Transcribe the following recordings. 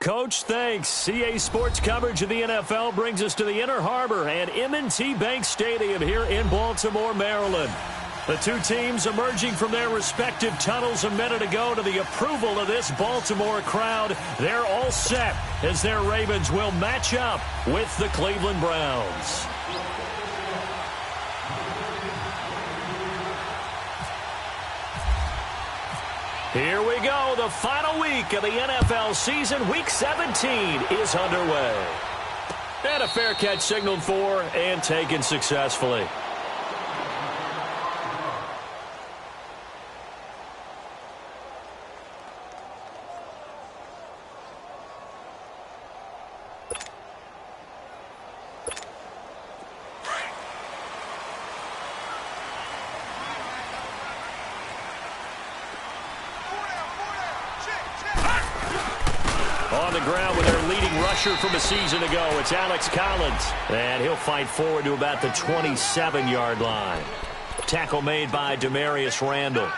Coach, thanks. CA Sports coverage of the NFL brings us to the Inner Harbor and M&T Bank Stadium here in Baltimore, Maryland. The two teams emerging from their respective tunnels a minute ago to the approval of this Baltimore crowd. They're all set as their Ravens will match up with the Cleveland Browns. Here we go. The final week of the NFL season. Week 17 is underway. And a fair catch signaled for and taken successfully. On the ground with their leading rusher from a season ago, it's Alex Collins. And he'll fight forward to about the 27-yard line. Tackle made by Demarius Randall.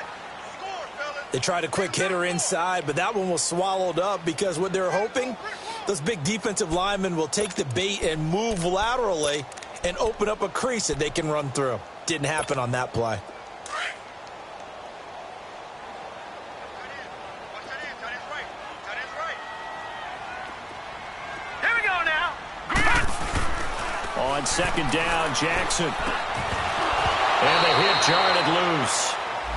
They tried a quick hitter inside, but that one was swallowed up because what they're hoping, those big defensive linemen will take the bait and move laterally and open up a crease that they can run through. Didn't happen on that play. On second down, Jackson. And the hit jarred it loose.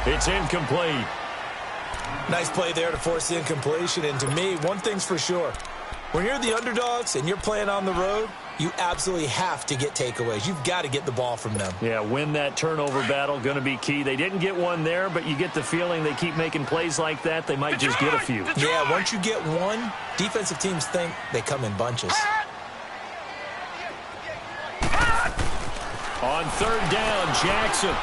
It's incomplete. Nice play there to force the incompletion. And to me, one thing's for sure. When you're the underdogs and you're playing on the road, you absolutely have to get takeaways. You've got to get the ball from them. Yeah, win that turnover battle, going to be key. They didn't get one there, but you get the feeling they keep making plays like that, they might just get a few. Yeah, once you get one, defensive teams think they come in bunches. On third down, Jackson.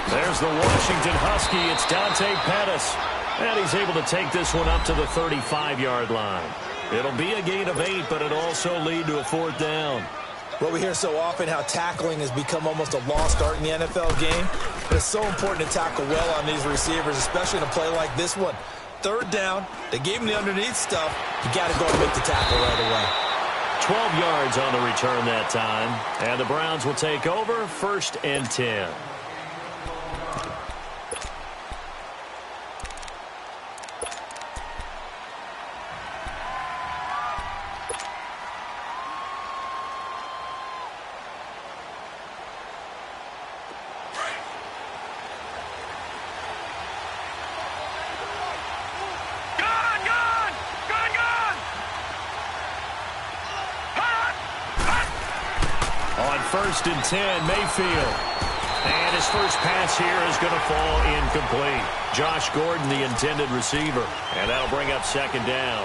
There's the Washington Husky. It's Dante Pettis. And he's able to take this one up to the 35-yard line. It'll be a gain of 8, but it'll also lead to a fourth down. Well, we hear so often how tackling has become almost a lost art in the NFL game. But it's so important to tackle well on these receivers, especially in a play like this one. Third down, they gave him the underneath stuff. You got to go and make the tackle right away. 12 yards on the return that time. And the Browns will take over, 1st and 10. On 1st and 10, Mayfield. And his first pass here is going to fall incomplete. Josh Gordon, the intended receiver. And that'll bring up 2nd down.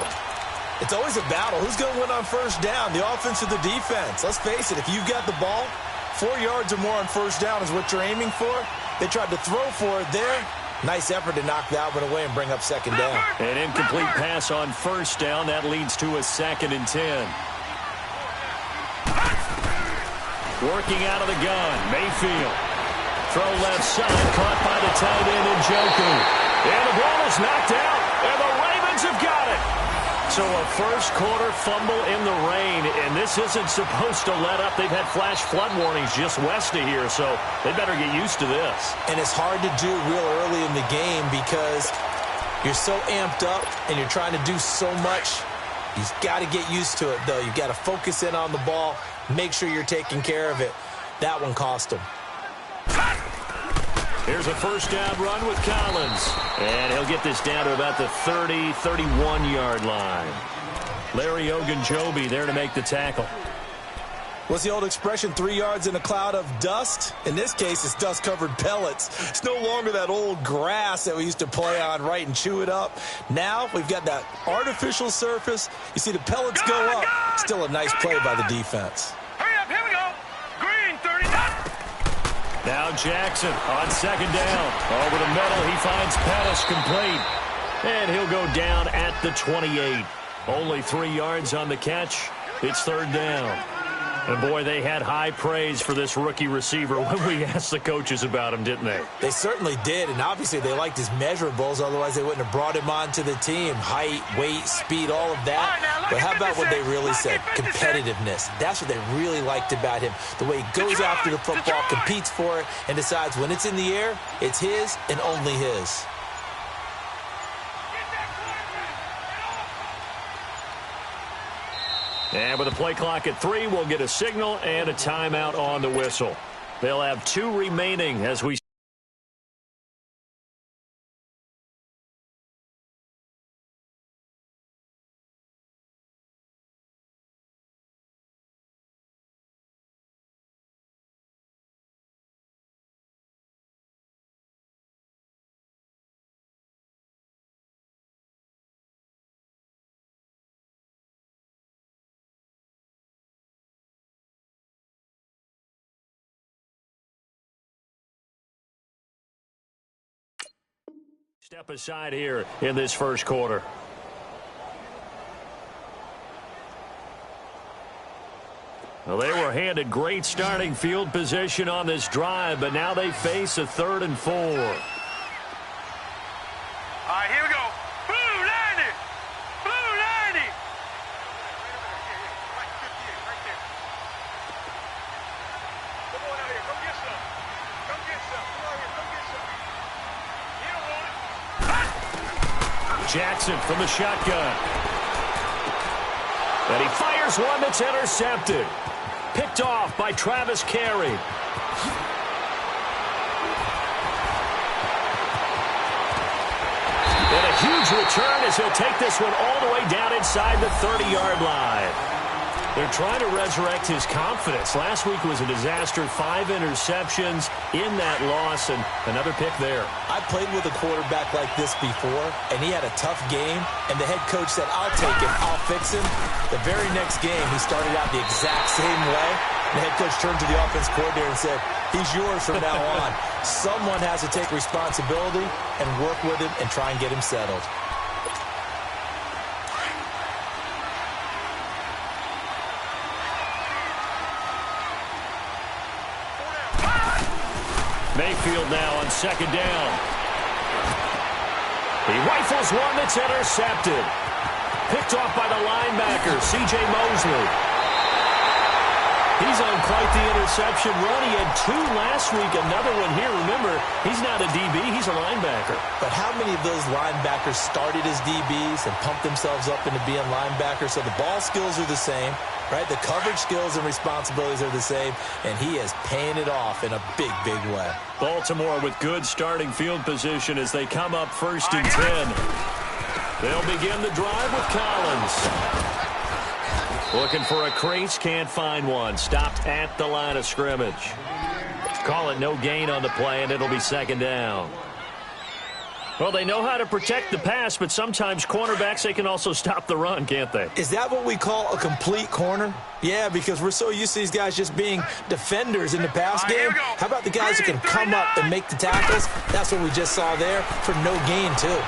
It's always a battle. Who's going to win on 1st down, the offense or the defense? Let's face it, if you've got the ball, 4 yards or more on 1st down is what you're aiming for. They tried to throw for it there. Nice effort to knock that one away and bring up 2nd down. An incomplete pass on 1st down. That leads to a 2nd and 10. Working out of the gun, Mayfield. Throw left side, caught by the tight end, Njoku. And the ball is knocked out, and the Ravens have got it. So a first-quarter fumble in the rain, and this isn't supposed to let up. They've had flash flood warnings just west of here, so they better get used to this. And it's hard to do real early in the game because you're so amped up and you're trying to do so much. You've got to get used to it, though. You've got to focus in on the ball. Make sure you're taking care of it. That one cost him. Here's a 1st down run with Collins. And he'll get this down to about the 30, 31-yard line. Larry Ogunjobi there to make the tackle. What's the old expression, 3 yards in a cloud of dust? In this case, it's dust-covered pellets. It's no longer that old grass that we used to play on, right, and chew it up. Now we've got that artificial surface. You see the pellets go up. Still a nice play by the defense. Hurry up, here we go. Green, 30. Now Jackson on 2nd down. Over the middle, he finds Pettis complete. And he'll go down at the 28. Only 3 yards on the catch. It's 3rd down. And, boy, they had high praise for this rookie receiver when we asked the coaches about him, didn't they? They certainly did, and obviously they liked his measurables. Otherwise, they wouldn't have brought him onto the team. Height, weight, speed, all of that. But how about what they really said? Competitiveness. That's what they really liked about him. The way he goes after the football, competes for it, and decides when it's in the air, it's his and only his. And with a play clock at 3, we'll get a signal and a timeout on the whistle. They'll have 2 remaining as we step aside here in this first quarter. Well, they were handed great starting field position on this drive, but now they face a 3rd and 4. All right, here we go. Blue 90. Blue 90. Right there. Come on out here. Come get some. Come get some. Come on here. Come get some. You don't want it. Jackson from the shotgun. And he fires one that's intercepted. Picked off by Travis Carey. And a huge return as he'll take this one all the way down inside the 30-yard line. They're trying to resurrect his confidence. Last week was a disaster. 5 interceptions in that loss, and another pick there. I played with a quarterback like this before, and he had a tough game, and the head coach said, I'll take him, I'll fix him. The very next game, he started out the exact same way. The head coach turned to the offense coordinator and said, he's yours from now on. Someone has to take responsibility and work with him and try and get him settled. Mayfield now on 2nd down. He rifles one that's intercepted. Picked off by the linebacker, C.J. Mosley. He's on quite the interception run. He had 2 last week, another one here. Remember, he's not a DB, he's a linebacker. But how many of those linebackers started as DBs and pumped themselves up into being linebackers? So the ball skills are the same, right? The coverage skills and responsibilities are the same, and he is paying it off in a big, big way. Baltimore with good starting field position as they come up 1st and 10. They'll begin the drive with Collins. Looking for a crease, can't find one. Stopped at the line of scrimmage. Call it no gain on the play, and it'll be 2nd down. Well, they know how to protect the pass, but sometimes cornerbacks, they can also stop the run, can't they? Is that what we call a complete corner? Yeah, because we're so used to these guys just being defenders in the pass game. How about the guys who can come up and make the tackles? That's what we just saw there for no gain, too.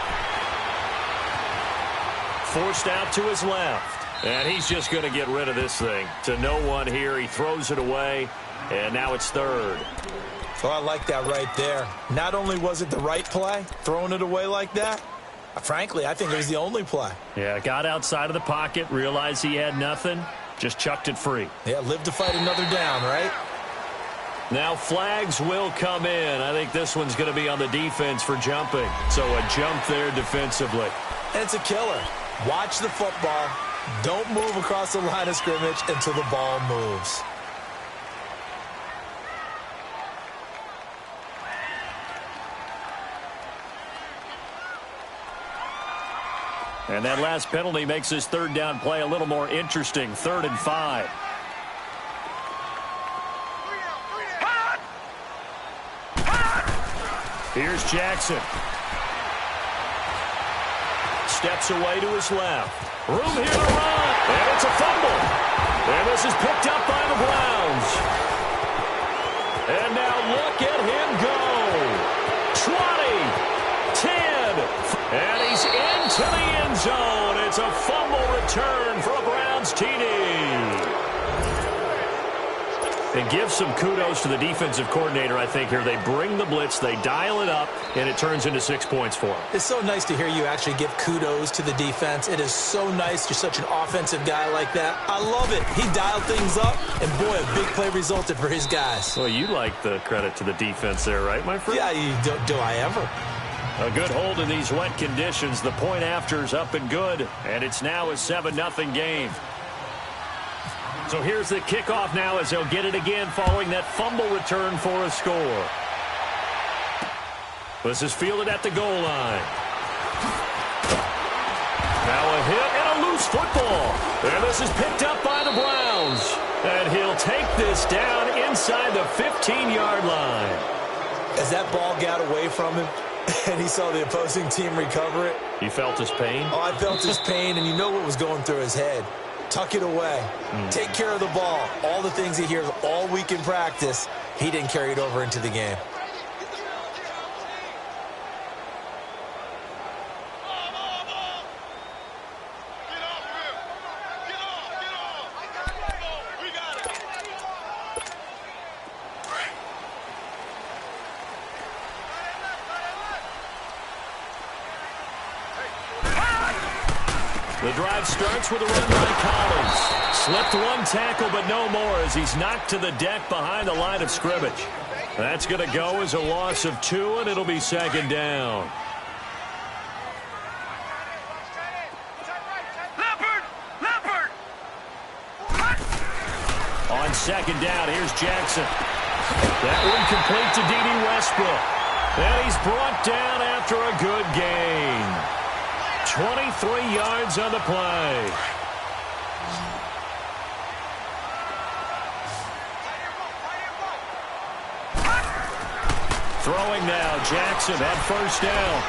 Forced out to his left. And he's just going to get rid of this thing. To no one here. He throws it away, and now it's 3rd. So I like that right there. Not only was it the right play, throwing it away like that, frankly, I think it was the only play. Yeah, got outside of the pocket, realized he had nothing, just chucked it free. Yeah, live to fight another down, right? Now flags will come in. I think this one's going to be on the defense for jumping. So a jump there defensively. And it's a killer. Watch the football. Don't move across the line of scrimmage until the ball moves. And that last penalty makes this 3rd down play a little more interesting. 3rd and 5. Here's Jackson. Steps away to his left. Room here to run. And it's a fumble. And this is picked up by the Browns. And now look at him go. 20, 10, and he's into the end zone. It's a fumble return for a Browns TD. And give some kudos to the defensive coordinator, I think, here. They bring the blitz, they dial it up, and it turns into 6 points for them. It's so nice to hear you actually give kudos to the defense. It is so nice. You're such an offensive guy like that. I love it. He dialed things up, and boy, a big play resulted for his guys. Well, you like the credit to the defense there, right, my friend? Yeah, do I ever? A good hold in these wet conditions. The point after's up and good, and it's now a 7-0 game. So here's the kickoff now as they'll get it again following that fumble return for a score. This is fielded at the goal line. Now a hit and a loose football. And this is picked up by the Browns. And he'll take this down inside the 15-yard line. As that ball got away from him and he saw the opposing team recover it. You felt his pain? Oh, I felt his pain, and you know what was going through his head. Tuck it away. Take care of the ball. All the things he hears all week in practice, he didn't carry it over into the game. The drive starts with a run by Collins. Slipped one tackle, but no more as he's knocked to the deck behind the line of scrimmage. That's going to go as a loss of 2, and it'll be second down. On second down, here's Jackson. That one complete to D.D. Westbrook. And he's brought down after a good gain. 23 yards on the play. Throwing now, Jackson at first down.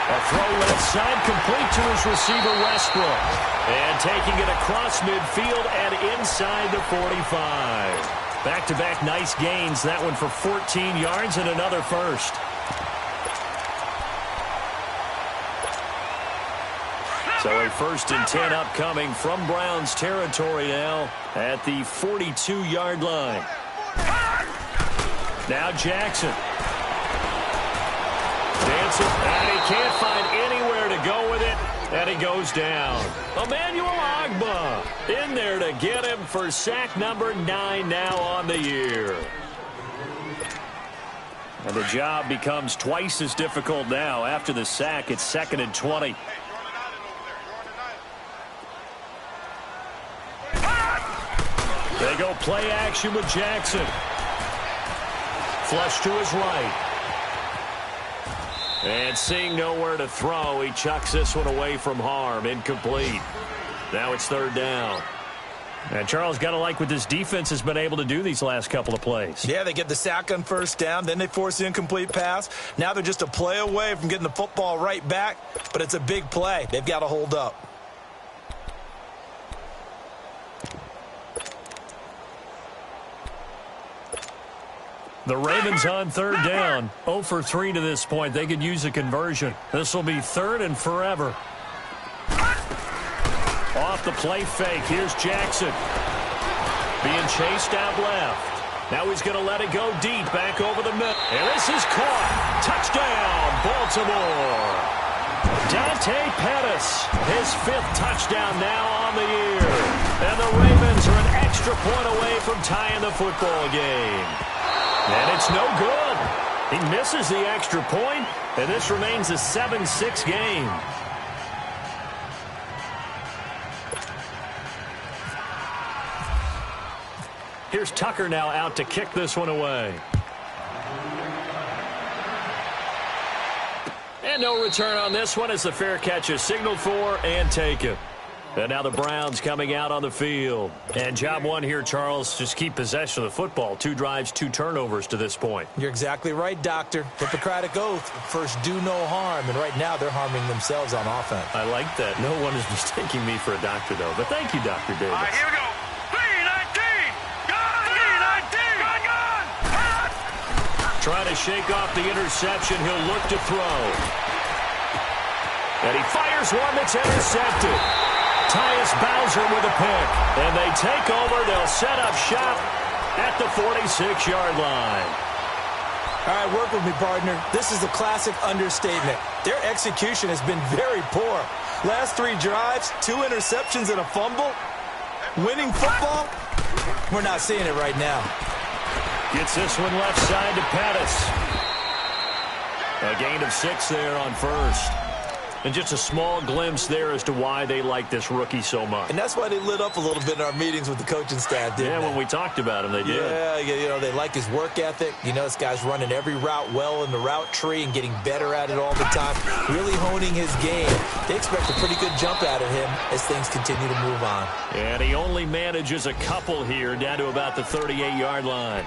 A throw left side complete to his receiver, Westbrook. And taking it across midfield and inside the 45. Back-to-back nice gains. That one for 14 yards and another first. So a 1st and 10 upcoming from Browns territory now at the 42-yard line. Now Jackson. Dancing, and he can't find anywhere to go with it, and he goes down. Emmanuel Ogbah in there to get him for sack number 9 now on the year. And the job becomes twice as difficult now. After the sack, it's 2nd and 20. They go play action with Jackson. Flush to his right. And seeing nowhere to throw, he chucks this one away from harm. Incomplete. Now it's 3rd down. And Charles, got to like what this defense has been able to do these last couple of plays. Yeah, they get the sack on 1st down, then they force the incomplete pass. Now they're just a play away from getting the football right back, but it's a big play. They've got to hold up. The Ravens on 3rd down. 0 for 3 to this point. They could use a conversion. This will be 3rd and forever. Off the play fake. Here's Jackson. Being chased out left. Now he's going to let it go deep back over the middle. And this is caught. Touchdown, Baltimore. Dante Pettis, his 5th touchdown now on the year. And the Ravens are an extra point away from tying the football game. And it's no good. He misses the extra point, and this remains a 7-6 game. Here's Tucker now out to kick this one away. And no return on this one as the fair catch is signaled for and taken. And now the Browns coming out on the field. And job one here, Charles, just keep possession of the football. 2 drives, 2 turnovers to this point. You're exactly right, Doctor. Hippocratic oath. First, do no harm. And right now, they're harming themselves on offense. I like that. No one is mistaking me for a doctor, though. But thank you, Dr. Davis. All right, here we go. 3-19. Gun. 3-19. Gun. Trying to shake off the interception. He'll look to throw. And he fires one that's intercepted. Tyus Bowser with a pick. And they take over. They'll set up shop at the 46-yard line. All right, work with me, partner. This is a classic understatement. Their execution has been very poor. Last 3 drives, 2 interceptions and a fumble. Winning football? We're not seeing it right now. Gets this one left side to Pettis. A gain of 6 there on first. And just a small glimpse there as to why they like this rookie so much. And that's why they lit up a little bit in our meetings with the coaching staff, didn't they? When we talked about him, they did. Yeah, you know, they like his work ethic. You know, this guy's running every route well in the route tree and getting better at it all the time, really honing his game. They expect a pretty good jump out of him as things continue to move on. And he only manages a couple here down to about the 38-yard line.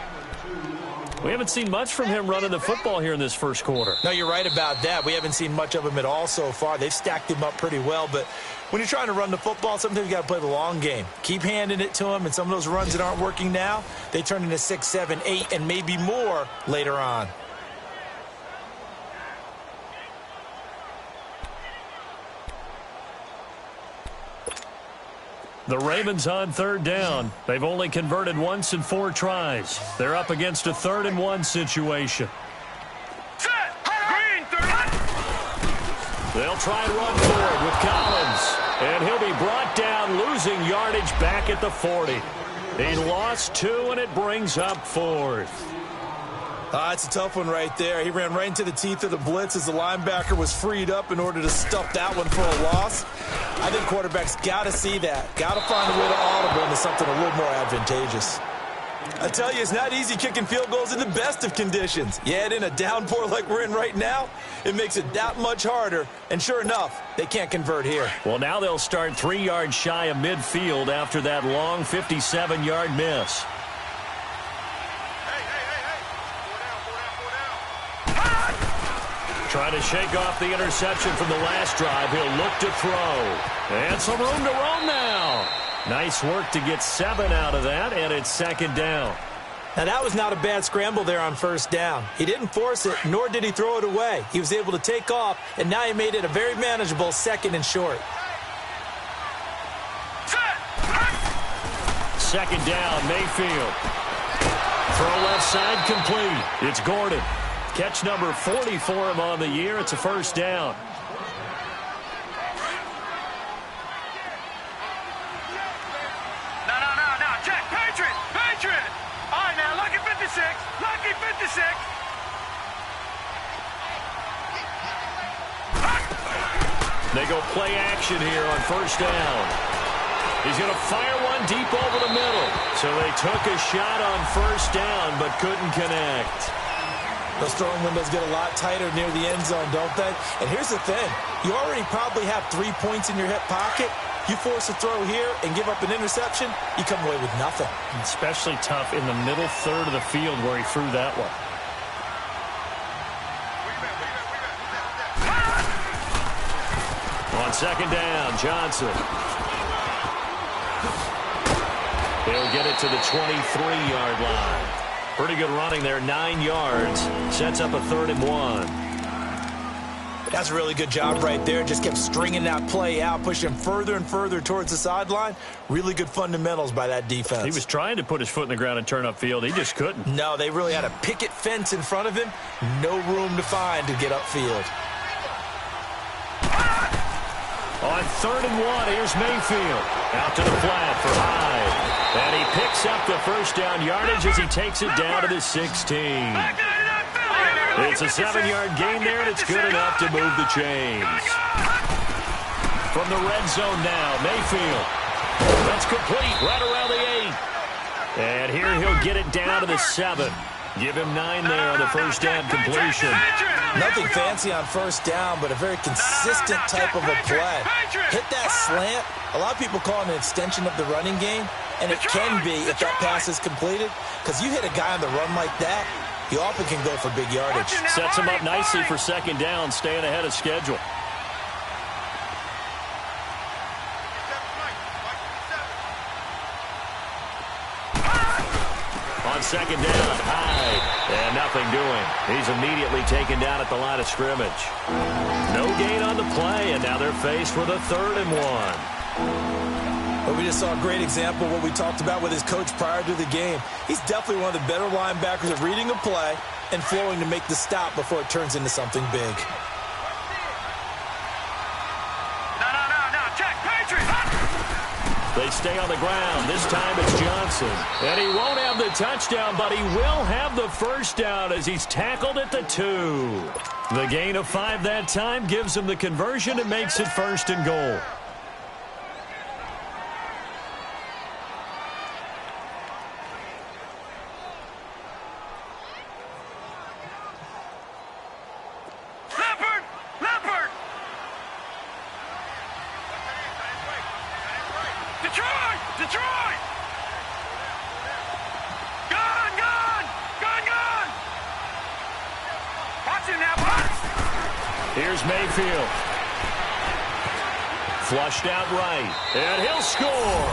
We haven't seen much from him running the football here in this first quarter. No, you're right about that. We haven't seen much of him at all so far. They've stacked him up pretty well, but when you're trying to run the football, sometimes you got to play the long game. Keep handing it to him, and some of those runs that aren't working now, they turn into 6, 7, 8, and maybe more later on. The Ravens on third down. They've only converted once in 4 tries. They're up against a 3rd and 1 situation. They'll try and run forward with Collins. And he'll be brought down, losing yardage back at the 40. He lost 2, and it brings up 4th. It's a tough one right there. He ran right into the teeth of the blitz as the linebacker was freed up in order to stuff that one for a loss. I think quarterbacks got to see that. Got to find a way to audible into something a little more advantageous. I tell you, it's not easy kicking field goals in the best of conditions. You add in a downpour like we're in right now, it makes it that much harder. And sure enough, they can't convert here. Well, now they'll start 3 yards shy of midfield after that long 57-yard miss. Trying to shake off the interception from the last drive. He'll look to throw. And some room to roam now. Nice work to get 7 out of that, and it's 2nd down. Now, that was not a bad scramble there on 1st down. He didn't force it, nor did he throw it away. He was able to take off, and now he made it a very manageable 2nd and short. 2nd down, Mayfield. Throw left side complete. It's Gordon. Catch number 40 for him on the year. It's a 1st down. No. Check. Patriot. All right, now, lucky 56. Lucky 56. They go play action here on 1st down. He's going to fire one deep over the middle. So they took a shot on 1st down, but couldn't connect. Those throwing windows get a lot tighter near the end zone, don't they? And here's the thing. You already probably have 3 points in your hip pocket. You force a throw here and give up an interception, you come away with nothing. Especially tough in the middle 3rd of the field where he threw that one. On 2nd down, Johnson. He'll get it to the 23-yard line. Pretty good running there, 9 yards. Sets up a 3rd and 1. That's a really good job right there. Just kept stringing that play out, pushing further and further towards the sideline. Really good fundamentals by that defense. He was trying to put his foot in the ground and turn upfield. He just couldn't. No, they really had a picket fence in front of him. No room to find to get upfield. On 3rd and 1, here's Mayfield. Out to the flat for Hyde. And he picks up the 1st down yardage as he takes it down to the 16. It's a 7-yard gain there, and it's good enough to move the chains. From the red zone now, Mayfield. That's complete right around the 8. And here he'll get it down to the 7. Give him 9 there on the 1st down completion. Nothing fancy on 1st down, but a very consistent type of a play. Hit that slant. A lot of people call it an extension of the running game, and it can be if that pass is completed, because you hit a guy on the run like that, you often can go for big yardage. Sets him up nicely for 2nd down, staying ahead of schedule. On 2nd down, Hyde, and nothing doing. He's immediately taken down at the line of scrimmage. No gain on the play, and now they're faced with a 3rd and 1. But we just saw a great example of what we talked about with his coach prior to the game. He's definitely one of the better linebackers at reading a play and flowing to make the stop before it turns into something big. No, check, Patriot! They stay on the ground. This time it's Johnson. And he won't have the touchdown, but he will have the first down as he's tackled at the 2. The gain of 5 that time gives him the conversion and makes it 1st and goal. Detroit! Gone! Watch him now, watch! Here's Mayfield. Flushed out right. And he'll score.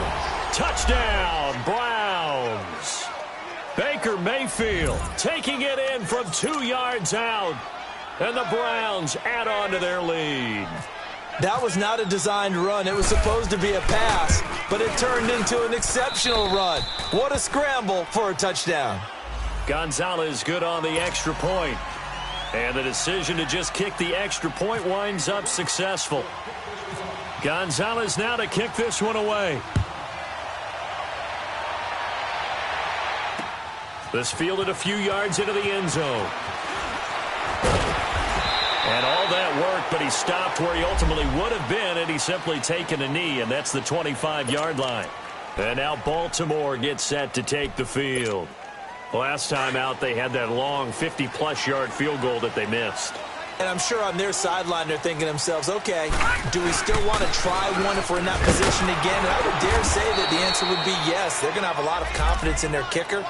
Touchdown, Browns. Baker Mayfield taking it in from 2 yards out. And the Browns add on to their lead. That was not a designed run. It was supposed to be a pass, but it turned into an exceptional run. What a scramble for a touchdown. Gonzalez good on the extra point. And the decision to just kick the extra point winds up successful. Gonzalez now to kick this one away. This fielded a few yards into the end zone. And all that work, but he stopped where he ultimately would have been had he simply taken a knee, and that's the 25-yard line. And now Baltimore gets set to take the field. Last time out, they had that long 50-plus yard field goal that they missed. And I'm sure on their sideline they're thinking to themselves, okay, do we still want to try one if we're in that position again? And I would dare say that the answer would be yes. They're going to have a lot of confidence in their kicker.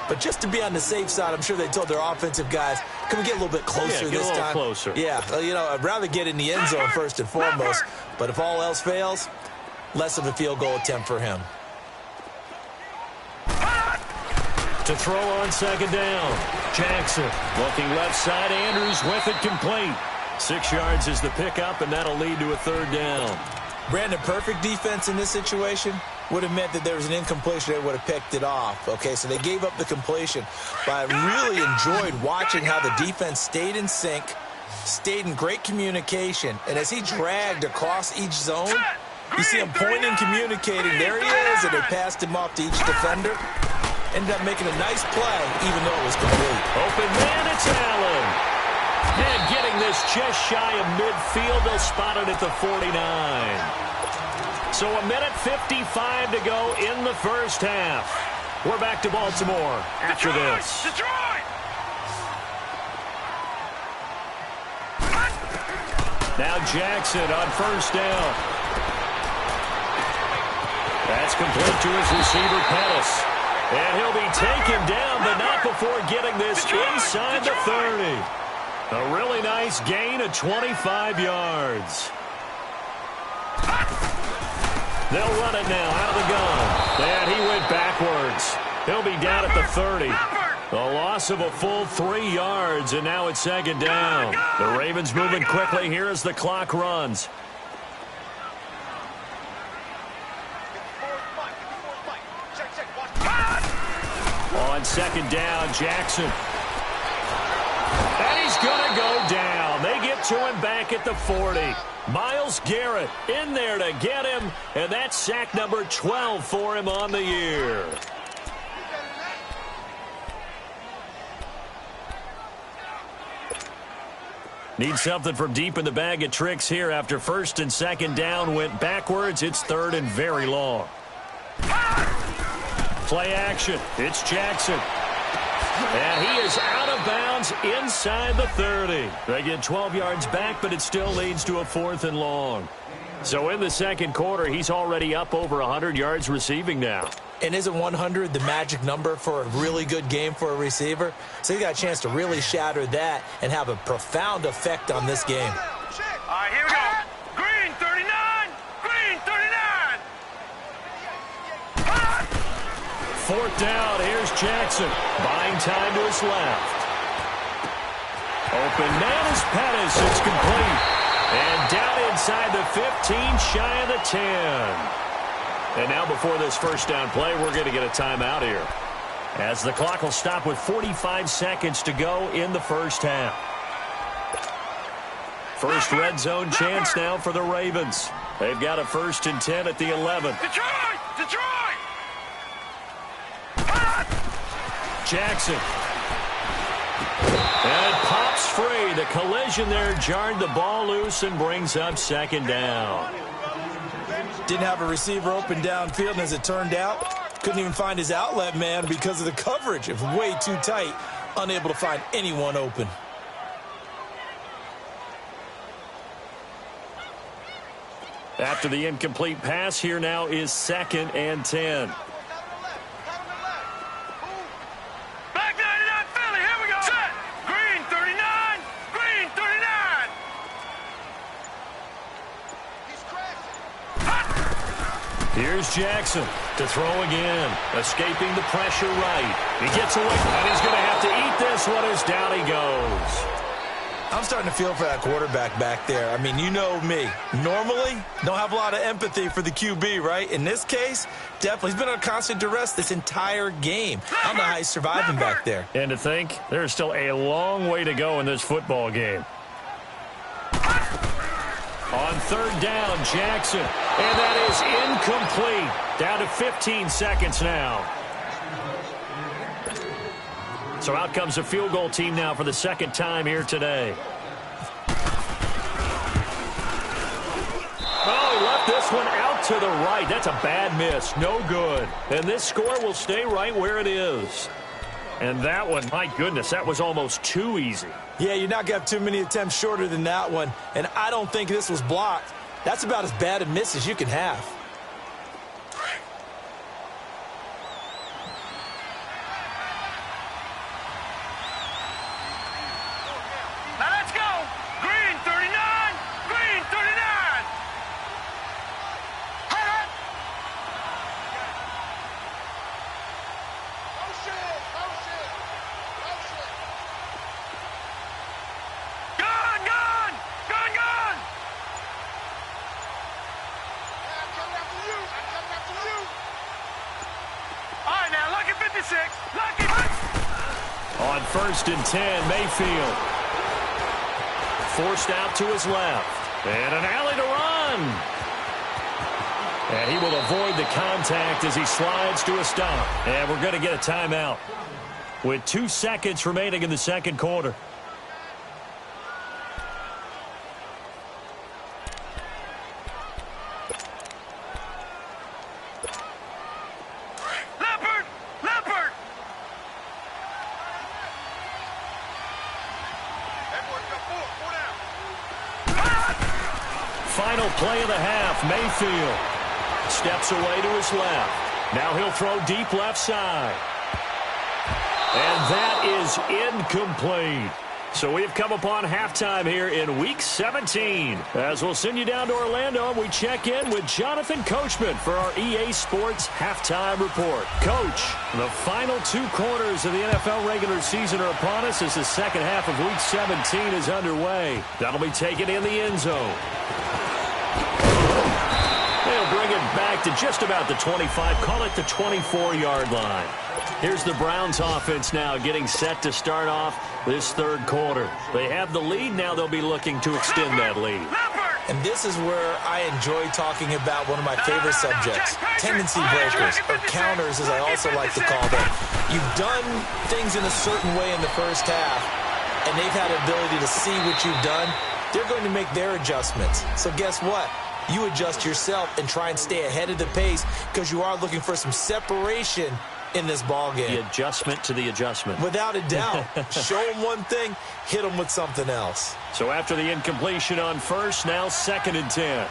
But just to be on the safe side, I'm sure they told their offensive guys, can we get a little bit closer this time? Closer. Yeah, I'd rather get in the end zone first and foremost. But if all else fails, less of a field goal attempt for him. To throw on 2nd down. Jackson looking left side. Andrews with it complete. 6 yards is the pickup, and that'll lead to a 3rd down. Brandon, perfect defense in this situation would have meant that there was an incompletion. They would have picked it off. Okay, so they gave up the completion. But I really enjoyed watching how the defense stayed in sync, stayed in great communication. And as he dragged across each zone, you see him pointing, communicating. There he is, and they passed him off to each defender. Ended up making a nice play, even though it was complete. Open man, it's Allen. And getting this just shy of midfield, they'll spot it at the 49. So 1:55 to go in the first half. We're back to Baltimore after this. Detroit! Now Jackson on 1st down. That's complete to his receiver, Pettis. And he'll be taken down, but not before getting this inside the 30. A really nice gain of 25 yards. They'll run it now out of the gun. And he went backwards. He'll be down at the 30. A loss of a full 3 yards, and now it's 2nd down. The Ravens moving quickly here as the clock runs. On 2nd down, Jackson. And he's going to go down. They get to him back at the 40. Myles Garrett in there to get him, and that's sack number 12 for him on the year. Need something from deep in the bag of tricks here after 1st and 2nd down went backwards. It's 3rd and very long. Play action. It's Jackson. And he is out of bounds inside the 30. They get 12 yards back, but it still leads to a 4th and long. So in the 2nd quarter, he's already up over 100 yards receiving now. And isn't 100 the magic number for a really good game for a receiver? So he got a chance to really shatter that and have a profound effect on this game. All right, here we go. Green 39. Green 39. 4th down. Here's Jackson. Buying time to his left. Open man is Pettis. It's complete. And down inside the 15, shy of the 10. And now before this first down play, we're going to get a timeout here, as the clock will stop with 45 seconds to go in the first half. First red zone chance now for the Ravens. They've got a 1st and 10 at the 11. Detroit! Detroit! Jackson. And it pops free. The collision there jarred the ball loose and brings up 2nd down. Didn't have a receiver open downfield, and as it turned out, couldn't even find his outlet man because of the coverage. It was way too tight, unable to find anyone open. After the incomplete pass, here now is 2nd and 10. Back 99 Philly, here we go. Set. Green 39. Green 39. He's crashing. Here's Jackson to throw again. Escaping the pressure right. He gets away, and he's going to have to eat this one as down he goes. I'm starting to feel for that quarterback back there. I mean, you know me. Normally, don't have a lot of empathy for the QB, right? In this case, definitely. He's been on constant duress this entire game. I don't know how he's surviving back there. And to think, there's still a long way to go in this football game. On 3rd down, Jackson. And that is incomplete. Down to 15 seconds now. So out comes a field goal team now for the 2nd time here today. Oh, he left this one out to the right. That's a bad miss. No good. And this score will stay right where it is. And that one, my goodness, that was almost too easy. Yeah, you're not going to have too many attempts shorter than that one. And I don't think this was blocked. That's about as bad a miss as you can have. Now let's go. Green 39. Green 39. Hit it. Oh, shit. Oh, shit. Oh, shit. Gun, gun. Gun, gun. I'm coming after you. I'm coming after you. All right, now, lucky 56. Lucky. On 1st and 10, Mayfield. Forced out to his left. And an alley to run. And he will avoid the contact as he slides to a stop. And we're going to get a timeout with 2 seconds remaining in the 2nd quarter. Leopard. Leopard. Edward, got four down. Final play of the half. Mayfield steps away to his left. Now he'll throw deep left side. And that is incomplete. So we have come upon halftime here in Week 17. As we'll send you down to Orlando, we check in with Jonathan Coachman for our EA Sports Halftime Report. Coach, the final 2 quarters of the NFL regular season are upon us as the 2nd half of Week 17 is underway. That'll be taken in the end zone. They'll bring it back to just about the 25, call it the 24-yard line. Here's the Browns offense now getting set to start off this 3rd quarter. They have the lead. Now they'll be looking to extend that lead. And this is where I enjoy talking about one of my favorite subjects, tendency breakers, or counters as I also like to call them. You've done things in a certain way in the first half, and they've had the ability to see what you've done. They're going to make their adjustments. So guess what? You adjust yourself and try and stay ahead of the pace because you are looking for some separation in this ball game. The adjustment to the adjustment. Without a doubt. Show them one thing, hit them with something else. So after the incompletion on 1st, now 2nd and 10. All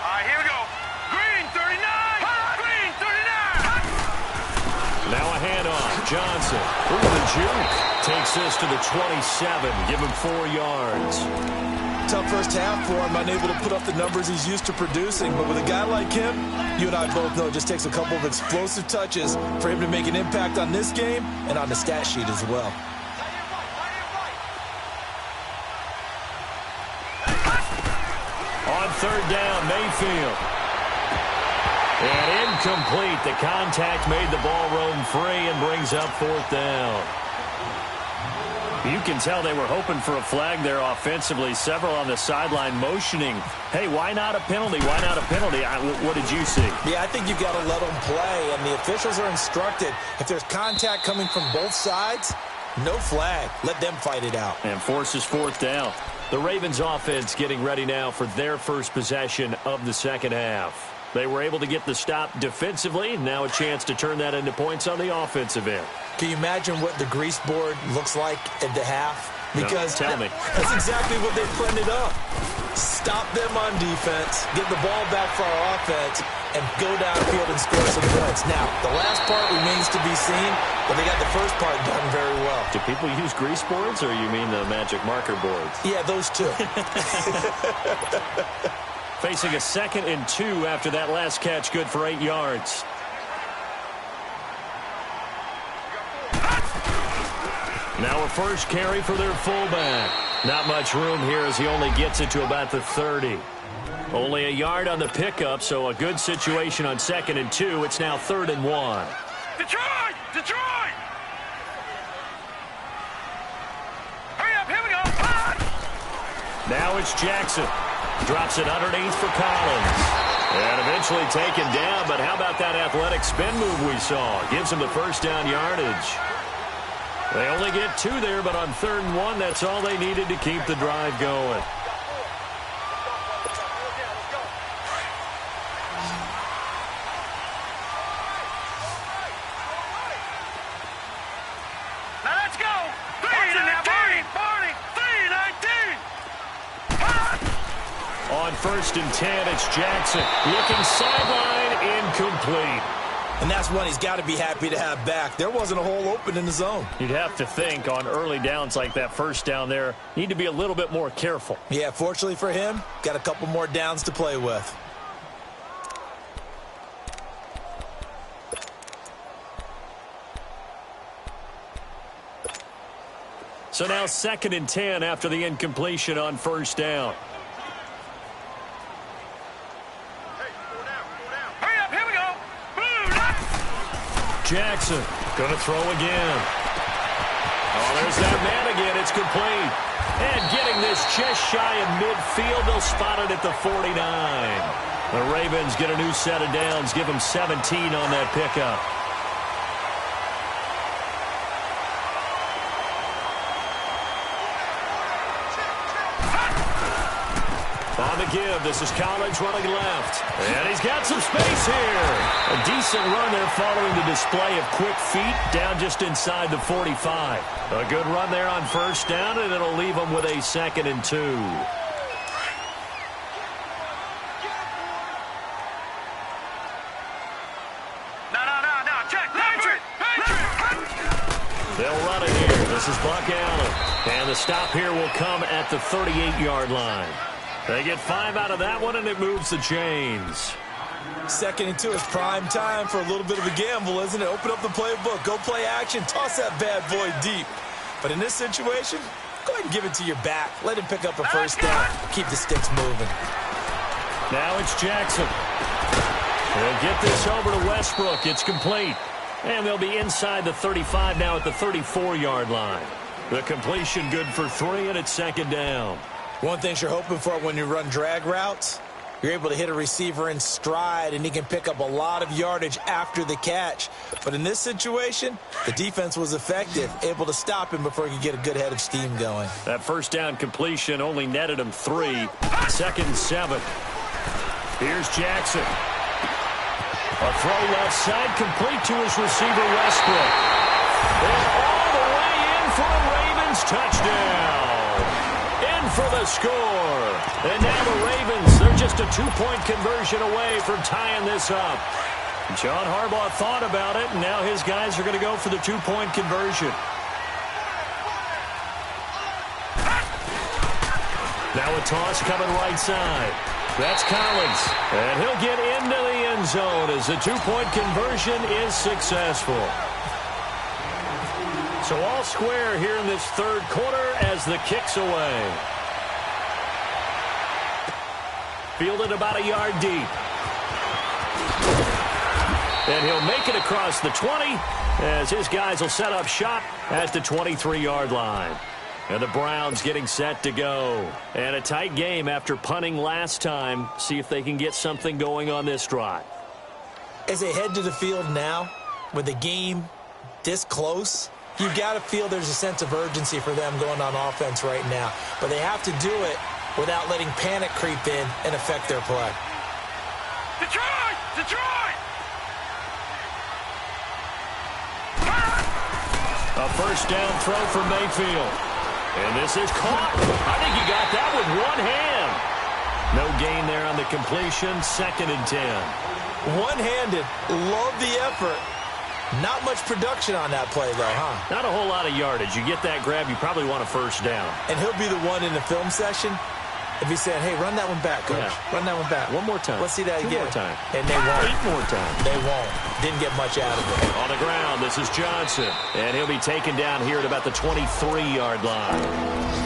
right, here we go. Green 39. Green 39. Now a handoff. Johnson. Ooh, the juke. Takes this to the 27. Give him 4 yards. Tough first half for him, unable to put up the numbers he's used to producing. But with a guy like him, you and I both know it just takes a couple of explosive touches for him to make an impact on this game and on the stat sheet as well. third down, Mayfield. And incomplete. The contact made the ball roam free and brings up fourth down. You can tell they were hoping for a flag there offensively. Several on the sideline motioning, hey, why not a penalty? Why not a penalty? What did you see? Yeah, I think you've got to let them play, and the officials are instructed. If there's contact coming from both sides, no flag. Let them fight it out. And forces fourth down. The Ravens offense getting ready now for their first possession of the second half. They were able to get the stop defensively. Now a chance to turn that into points on the offensive end. Can you imagine what the grease board looks like at the half? Because no, tell me. That's exactly what they printed up. Stop them on defense, get the ball back for our offense, and go downfield and score some points. Now, the last part remains to be seen, but they got the first part done very well. Do people use grease boards, or you mean the magic marker boards? Yeah, those two. Facing a 2nd and 2 after that last catch, good for 8 yards. Now a first carry for their fullback. Not much room here as he only gets it to about the 30. Only a yard on the pickup, so a good situation on 2nd and 2. It's now 3rd and 1. Detroit! Detroit! Hurry up, here we go! Now it's Jackson. Drops it underneath for Collins. And eventually taken down, but how about that athletic spin move we saw? Gives him the first down yardage. They only get 2 there, but on 3rd and 1, that's all they needed to keep the drive going. Now let's go! 3-19! 3-19! On 1st and 10, it's Jackson. Looking sideline, incomplete. And that's one he's got to be happy to have back. There wasn't a hole open in the zone. You'd have to think on early downs like that first down there, need to be a little bit more careful. Yeah, fortunately for him, got a couple more downs to play with. So now 2nd and 10 after the incompletion on first down. Jackson going to throw again. Oh, there's that man again. It's complete. And getting this just shy of midfield. They'll spot it at the 49. The Ravens get a new set of downs. Give them 17 on that pickup. On the give, this is Collins running left. And he's got some space here. A decent run there following the display of quick feet down just inside the 45. A good run there on first down, and it'll leave them with a 2nd and 2. No, check. Patriot! They'll run it here. This is Buck Allen. And the stop here will come at the 38-yard line. They get 5 out of that one, and it moves the chains. 2nd and 2 is prime time for a little bit of a gamble, isn't it? Open up the playbook, go play action, toss that bad boy deep. But in this situation, go ahead and give it to your back. Let him pick up a first down. Keep the sticks moving. Now it's Jackson. They'll get this over to Westbrook. It's complete. And they'll be inside the 35 now at the 34-yard line. The completion good for 3, and it's 2nd down. One thing you're hoping for when you run drag routes, you're able to hit a receiver in stride, and he can pick up a lot of yardage after the catch. But in this situation, the defense was effective, able to stop him before he could get a good head of steam going. That first down completion only netted him 3. 2nd and 7. Here's Jackson. A throw left side, complete to his receiver, Westbrook. And all the way in for a Ravens touchdown. In for the score. And now the Ravens, they're just a 2-point conversion away from tying this up. John Harbaugh thought about it, and now his guys are going to go for the 2-point conversion. Now a toss coming right side. That's Collins. And he'll get into the end zone as the 2-point conversion is successful. So all square here in this third quarter as the kick's away. Fielded about a yard deep. And he'll make it across the 20 as his guys will set up shop at the 23-yard line. And the Browns getting set to go. And a tight game after punting last time. See if they can get something going on this drive. As they head to the field now, with the game this close, you've got to feel there's a sense of urgency for them going on offense right now. But they have to do it without letting panic creep in and affect their play. Detroit! Detroit! A first down throw for Mayfield. And this is caught. I think he got that with one hand. No gain there on the completion. 2nd and 10. One-handed. Love the effort. Not much production on that play, though, huh? Not a whole lot of yardage. You get that grab, you probably want a first down. And he'll be the one in the film session if he's saying, hey, run that one back, coach. Yeah. Run that one back. One more time. Let's see that 2 again. more time. And they won't. 8 more times. They won't. Didn't get much out of it. On the ground, this is Johnson. And he'll be taken down here at about the 23-yard line.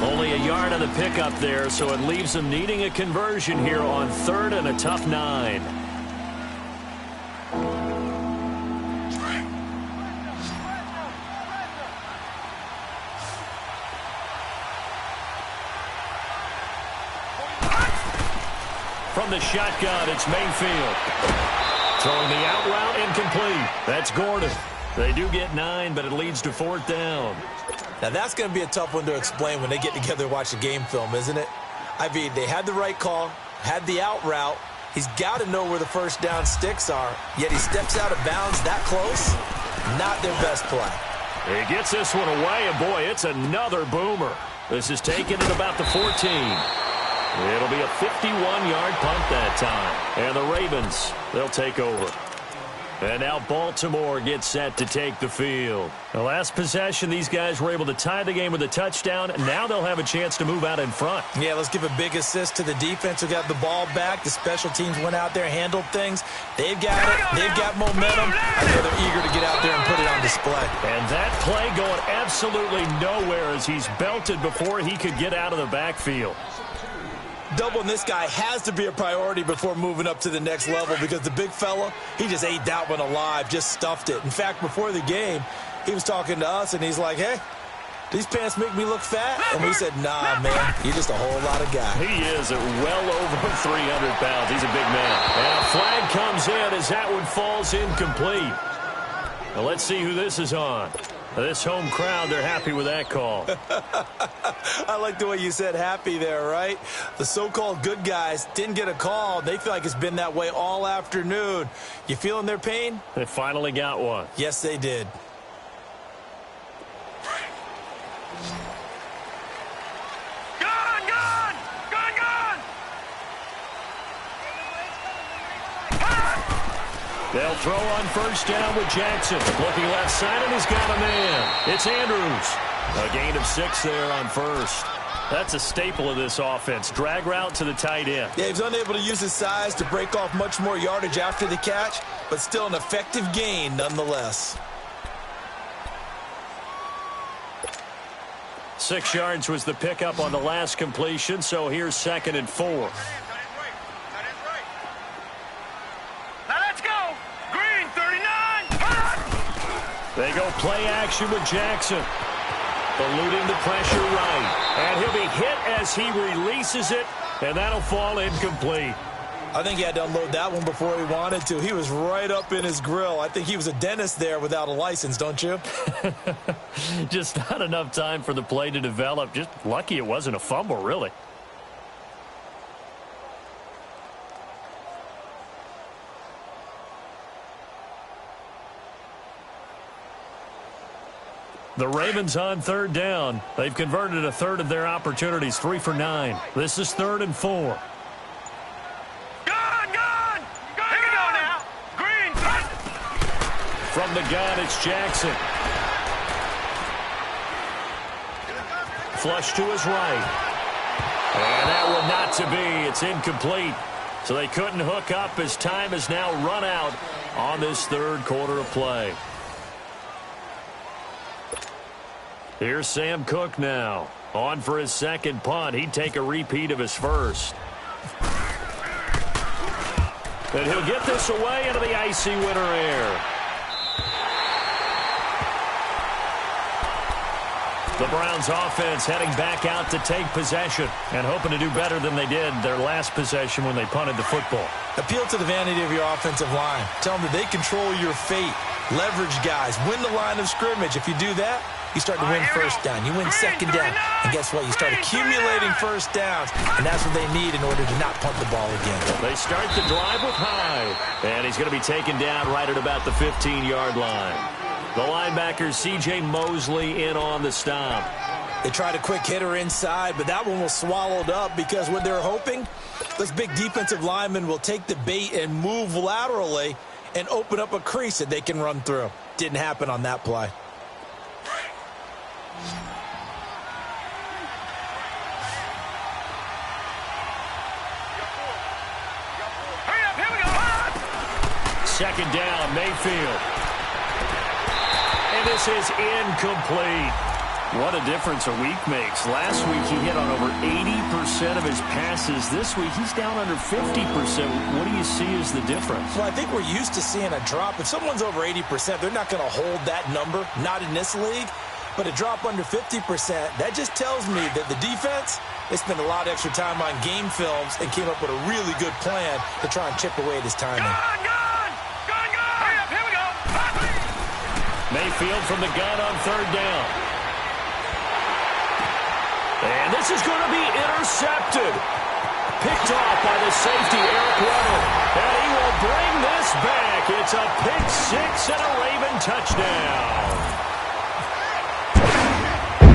Only a yard on the pickup there, so it leaves them needing a conversion here on 3rd and a tough 9. From the shotgun, it's Mayfield. Throwing the out route, incomplete. That's Gordon. They do get 9, but it leads to 4th down. Now, that's going to be a tough one to explain when they get together and watch the game film, isn't it? I mean, they had the right call, had the out route. He's got to know where the first down sticks are, yet he steps out of bounds that close. Not their best play. He gets this one away, and boy, it's another boomer. This is taken at about the 14. It'll be a 51-yard punt that time. And the Ravens, they'll take over. And now Baltimore gets set to take the field. The last possession, these guys were able to tie the game with a touchdown. And now they'll have a chance to move out in front. Yeah, let's give a big assist to the defense who got the ball back. The special teams went out there, handled things. They've got it. They've got momentum. I know they're eager to get out there and put it on display. And that play going absolutely nowhere as he's belted before he could get out of the backfield. Doubling this guy has to be a priority before moving up to the next level because the big fella, he just ate that one alive, just stuffed it. In fact, before the game, he was talking to us, and he's like, hey, these pants make me look fat? And we said, nah, man, you're just a whole lot of guy. He is at well over 300 pounds. He's a big man. And a flag comes in as that one falls incomplete. Now let's see who this is on. This home crowd, they're happy with that call. I like the way you said happy there, right? The so-called good guys didn't get a call. They feel like it's been that way all afternoon. You feeling their pain? They finally got one. Yes, they did. Gone! Gone! Gone! Gone! They'll throw on first down with Jackson. Looking left side, and he's got a man. It's Andrews. A gain of 6 there on first. That's a staple of this offense. Drag route to the tight end. Yeah, he was unable to use his size to break off much more yardage after the catch, but still an effective gain nonetheless. 6 yards was the pickup on the last completion, so here's 2nd and 4. They go play action with Jackson. Eluding the pressure right. And he'll be hit as he releases it, and that'll fall incomplete. I think he had to unload that one before he wanted to. He was right up in his grill. I think he was a dentist there without a license, don't you? Just not enough time for the play to develop. Just lucky it wasn't a fumble, really. The Ravens on 3rd down. They've converted a third of their opportunities, 3 for 9. This is 3rd and 4. Gone! Gone! Gone! Here we go now. Green. From the gun, it's Jackson. Flush to his right. And that one not to be. It's incomplete. So they couldn't hook up as time has now run out on this 3rd quarter of play. Here's Sam Cook now. On for his 2nd punt. He'd take a repeat of his first. And he'll get this away into the icy winter air. The Browns offense heading back out to take possession and hoping to do better than they did their last possession when they punted the football. Appeal to the vanity of your offensive line. Tell them that they control your fate. Leverage guys. Win the line of scrimmage. If you do that, you start to win first down. You win second down. And guess what? You start accumulating first downs. And that's what they need in order to not punt the ball again. They start the drive with Hyde. And he's going to be taken down right at about the 15-yard line. The linebacker, C.J. Mosley, in on the stop. They tried a quick hitter inside, but that one was swallowed up because what they're hoping, those big defensive linemen will take the bait and move laterally and open up a crease that they can run through. Didn't happen on that play. Hurry up, here we go. Second down, Mayfield. And this is incomplete. What a difference a week makes. Last week he hit on over 80% of his passes. This week he's down under 50%. What do you see as the difference? Well, I think we're used to seeing a drop. If someone's over 80%, they're not going to hold that number, not in this league. But a drop under 50%, that just tells me that the defense, they spent a lot of extra time on game films and came up with a really good plan to try and chip away at his timing. Hurry up, here we go. Mayfield from the gun on third down. And this is going to be intercepted. Picked off by the safety, Eric Weddle. And he will bring this back. It's a pick six and a Raven touchdown.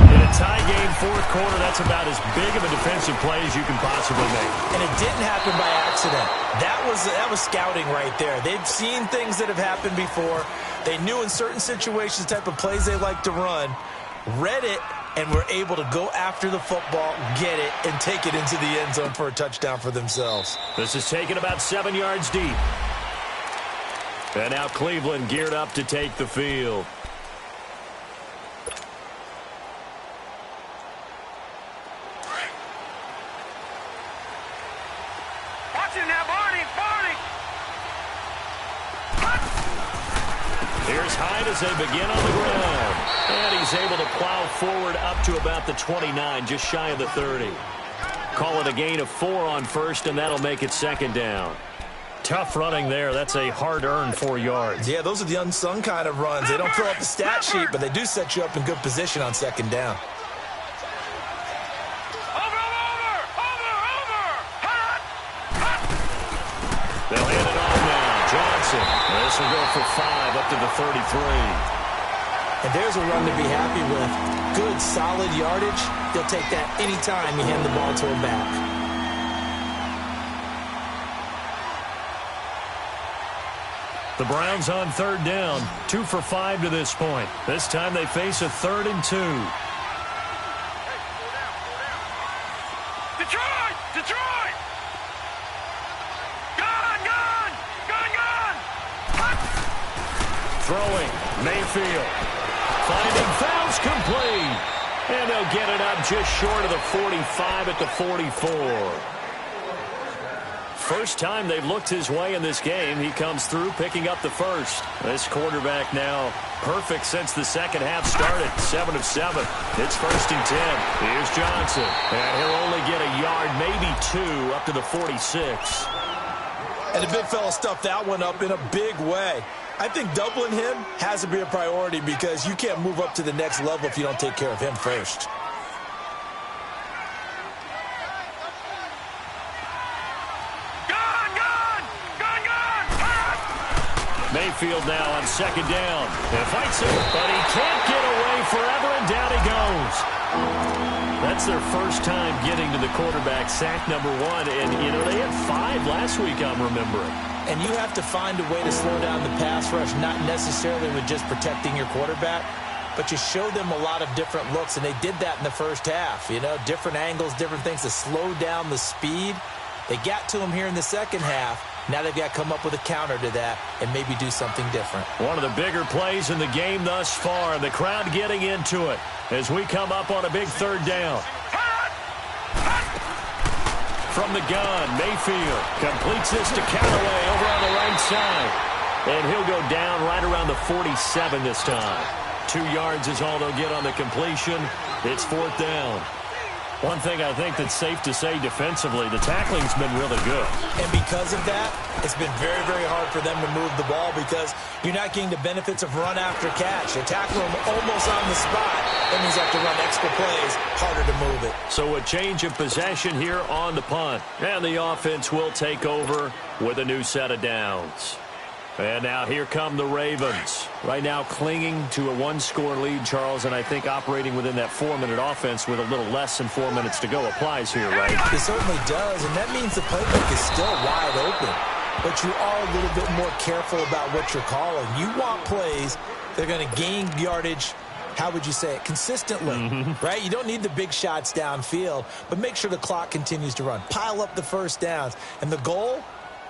In a tie game, fourth quarter, that's about as big of a defensive play as you can possibly make. And it didn't happen by accident. That was scouting right there. They've seen things that have happened before. They knew in certain situations the type of plays they like to run, read it, and were able to go after the football, get it, and take it into the end zone for a touchdown for themselves. This is taken about 7 yards deep. And now Cleveland geared up to take the field. Watch it now, Barney. Here's Hyde as they begin on the ground. And he's able to plow forward up to about the 29, just shy of the 30. Call it a gain of 4 on first, and that'll make it second down. Tough running there. That's a hard-earned 4 yards. Yeah, those are the unsung kind of runs. They don't fill up the stat sheet, but they do set you up in good position on second down. They'll hand it off now. Johnson. This will go for 5 up to the 33. And there's a run to be happy with. Good, solid yardage. They'll take that anytime you hand the ball to him back. The Browns on third down. 2 for 5 to this point. This time they face a 3rd and 2. Detroit! Throwing, Mayfield. Finding Fouts complete. And they'll get it up just short of the 45 at the 44. First time they've looked his way in this game. He comes through picking up the first. This quarterback now perfect since the second half started. 7 of 7. It's 1st and 10. Here's Johnson. And he'll only get a yard, maybe 2, up to the 46. And the big fella stuffed that one up in a big way. I think doubling him has to be a priority because you can't move up to the next level if you don't take care of him first. Mayfield now on second down. And fights it, but he can't get away forever, and down he goes. That's their first time getting to the quarterback, sack number 1. And, you know, they had 5 last week, I'm remembering. And you have to find a way to slow down the pass rush, not necessarily with just protecting your quarterback, but you show them a lot of different looks, and they did that in the first half. You know, different angles, different things to slow down the speed. They got to him here in the second half. Now they've got to come up with a counter to that and maybe do something different. One of the bigger plays in the game thus far. The crowd getting into it as we come up on a big third down. From the gun, Mayfield completes this to Callaway over on the right side. And he'll go down right around the 47 this time. 2 yards is all they'll get on the completion. It's 4th down. One thing I think that's safe to say defensively, the tackling's been really good. And because of that, it's been very, very hard for them to move the ball because you're not getting the benefits of run after catch. You tackle them almost on the spot. That means you have to run extra plays, harder to move it. So a change of possession here on the punt. And the offense will take over with a new set of downs. And now here come the Ravens. Right now clinging to a 1-score lead, Charles, and I think operating within that 4-minute offense with a little less than 4 minutes to go applies here, right? It certainly does, and that means the playbook is still wide open. But you are a little bit more careful about what you're calling. You want plays that are going to gain yardage, how would you say it, consistently, right? You don't need the big shots downfield, but make sure the clock continues to run. Pile up the first downs. And the goal?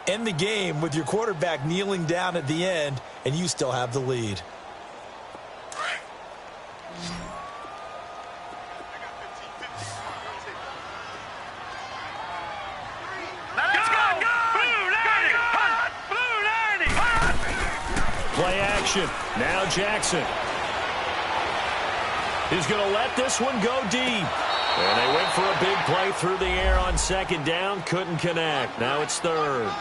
End the game with your quarterback kneeling down at the end, and you still have the lead. Play action. Now Jackson. He's going to let this one go deep. And they went for a big play through the air on 2nd down. Couldn't connect. Now it's 3rd.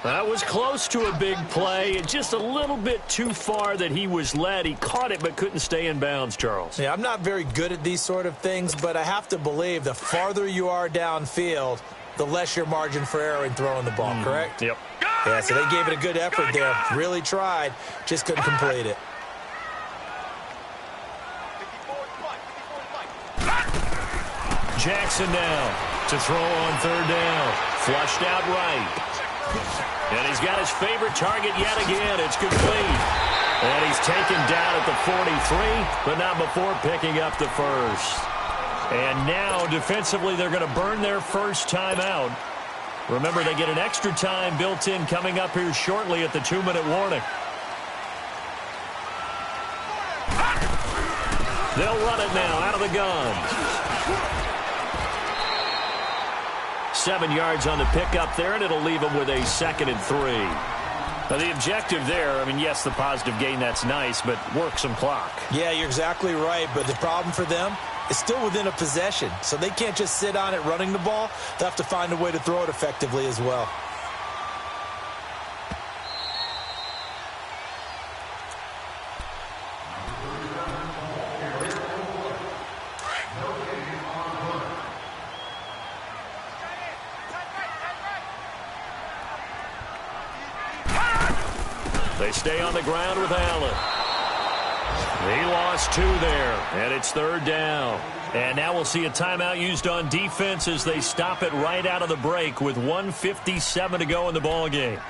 That was close to a big play. Just a little bit too far that he was led. He caught it but couldn't stay in bounds, Charles. Yeah, I'm not very good at these sort of things, but I have to believe the farther you are downfield, the less your margin for error in throwing the ball, correct? Yep. Yeah, so they gave it a good effort there. Really tried. Just couldn't complete it. Jackson now to throw on 3rd down. Flushed out right. And he's got his favorite target yet again. It's complete. And he's taken down at the 43, but not before picking up the first. And now, defensively, they're going to burn their first timeout. Remember, they get an extra time built in coming up here shortly at the 2-minute warning. They'll run it now out of the gun. 7 yards on the pickup there, and it'll leave them with a 2nd and 3. Now, the objective there, I mean, yes, the positive gain, that's nice, but work some clock. Yeah, you're exactly right, but the problem for them is still within a possession, so they can't just sit on it running the ball. They'll have to find a way to throw it effectively as well. They stay on the ground with Allen. He lost 2 there, and it's 3rd down. And now we'll see a timeout used on defense as they stop it right out of the break with 1:57 to go in the ballgame.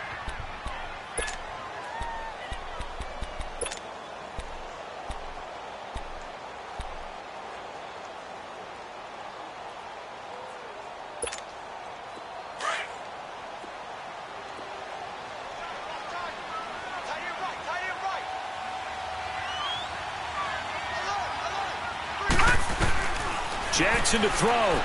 Jackson to throw.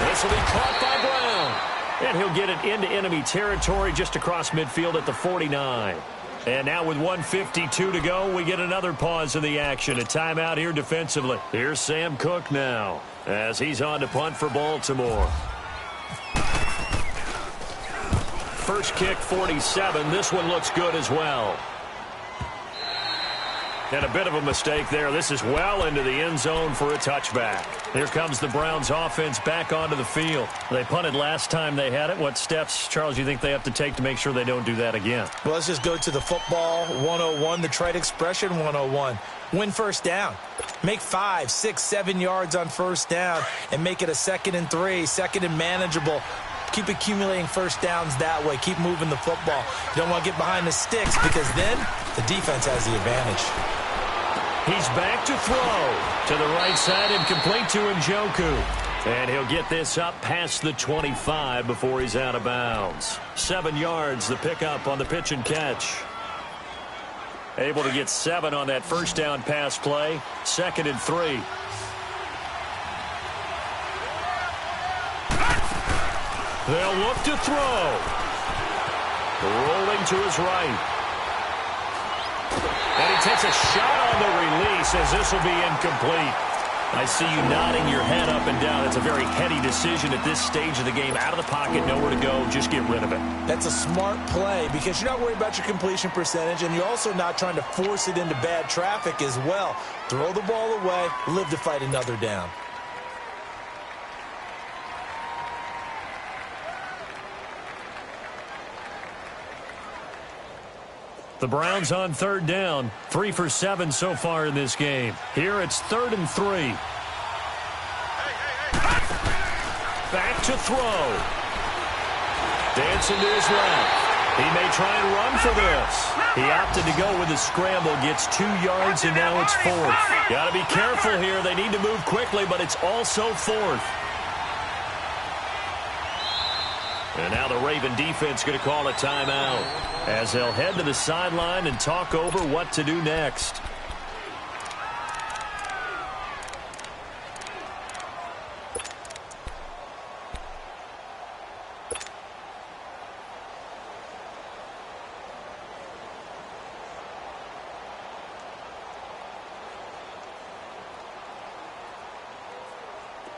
This will be caught by Brown. And he'll get it into enemy territory just across midfield at the 49. And now with 1:52 to go, we get another pause in the action. A timeout here defensively. Here's Sam Cook now as he's on to punt for Baltimore. First kick, 47. This one looks good as well. And a bit of a mistake there. This is well into the end zone for a touchback. Here comes the Browns offense back onto the field. They punted last time they had it. What steps, Charles, you think they have to take to make sure they don't do that again? Well, let's just go to the football 101, the trite expression 101. Win first down. Make 5, 6, 7 yards on first down and make it a 2nd and 3, 2nd and manageable. Keep accumulating first downs that way. Keep moving the football. You don't want to get behind the sticks because then the defense has the advantage. He's back to throw. To the right side and complete to Njoku. And he'll get this up past the 25 before he's out of bounds. 7 yards, the pickup on the pitch and catch. Able to get 7 on that first down pass play. 2nd and 3. They'll look to throw. Rolling to his right. And he takes a shot on the release as this will be incomplete. I see you nodding your head up and down. It's a very heady decision at this stage of the game. Out of the pocket, nowhere to go. Just get rid of it. That's a smart play because you're not worried about your completion percentage, and you're also not trying to force it into bad traffic as well. Throw the ball away, live to fight another down. The Browns on third down. 3 for 7 so far in this game. Here it's 3rd and 3. Back to throw. Dancing to his left. He may try and run for this. He opted to go with a scramble. Gets 2 yards, and now it's 4th. Got to be careful here. They need to move quickly, but it's also 4th. And now the Raven defense going to call a timeout as they'll head to the sideline and talk over what to do next.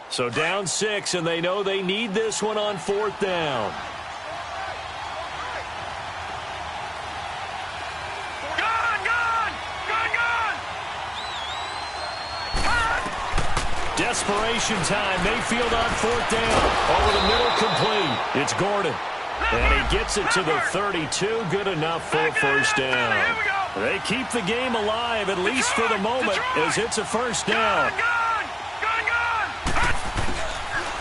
So down 6, and they know they need this one on 4th down. Desperation time. Mayfield on 4th down. Over the middle, complete. It's Gordon. And he gets it to the 32. Good enough for a first down. They keep the game alive, at least for the moment, as it's a first down.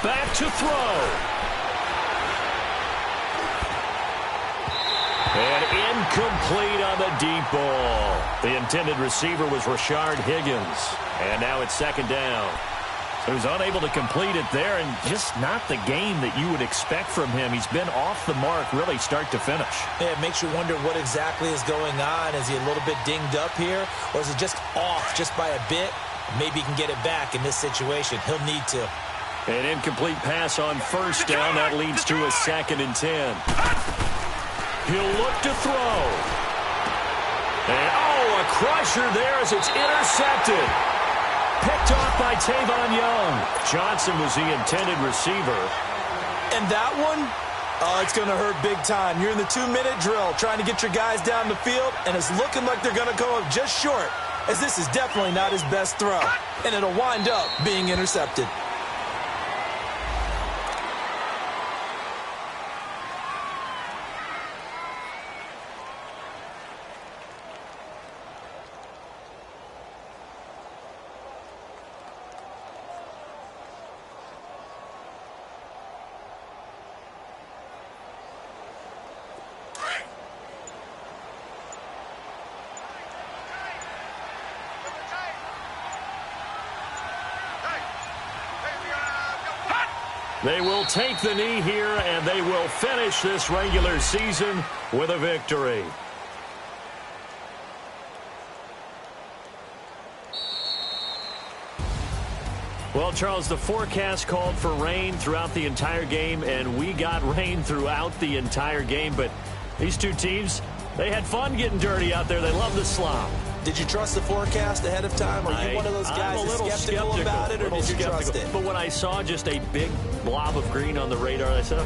Back to throw. And incomplete on the deep ball. The intended receiver was Rashard Higgins. And now it's 2nd down. He was unable to complete it there, and just not the game that you would expect from him. He's been off the mark really start to finish. Yeah, it makes you wonder what exactly is going on. Is he a little bit dinged up here, or is it just off just by a bit? Maybe he can get it back in this situation. He'll need to. An incomplete pass on first down. That leads to a 2nd and 10. He'll look to throw. And, a crusher there as it's intercepted. Picked off by Tavon Young. Johnson was the intended receiver. And that one, it's going to hurt big time. You're in the 2-minute drill trying to get your guys down the field, and it's looking like they're going to come up just short, as this is definitely not his best throw. And it'll wind up being intercepted. They will take the knee here, and they will finish this regular season with a victory. Well, Charles, the forecast called for rain throughout the entire game, and we got rain throughout the entire game. But these two teams, they had fun getting dirty out there. They love the slop. Did you trust the forecast ahead of time? Are you one of those guys that's skeptical about it, or did you trust it? But when I saw just a big blob of green on the radar, I said,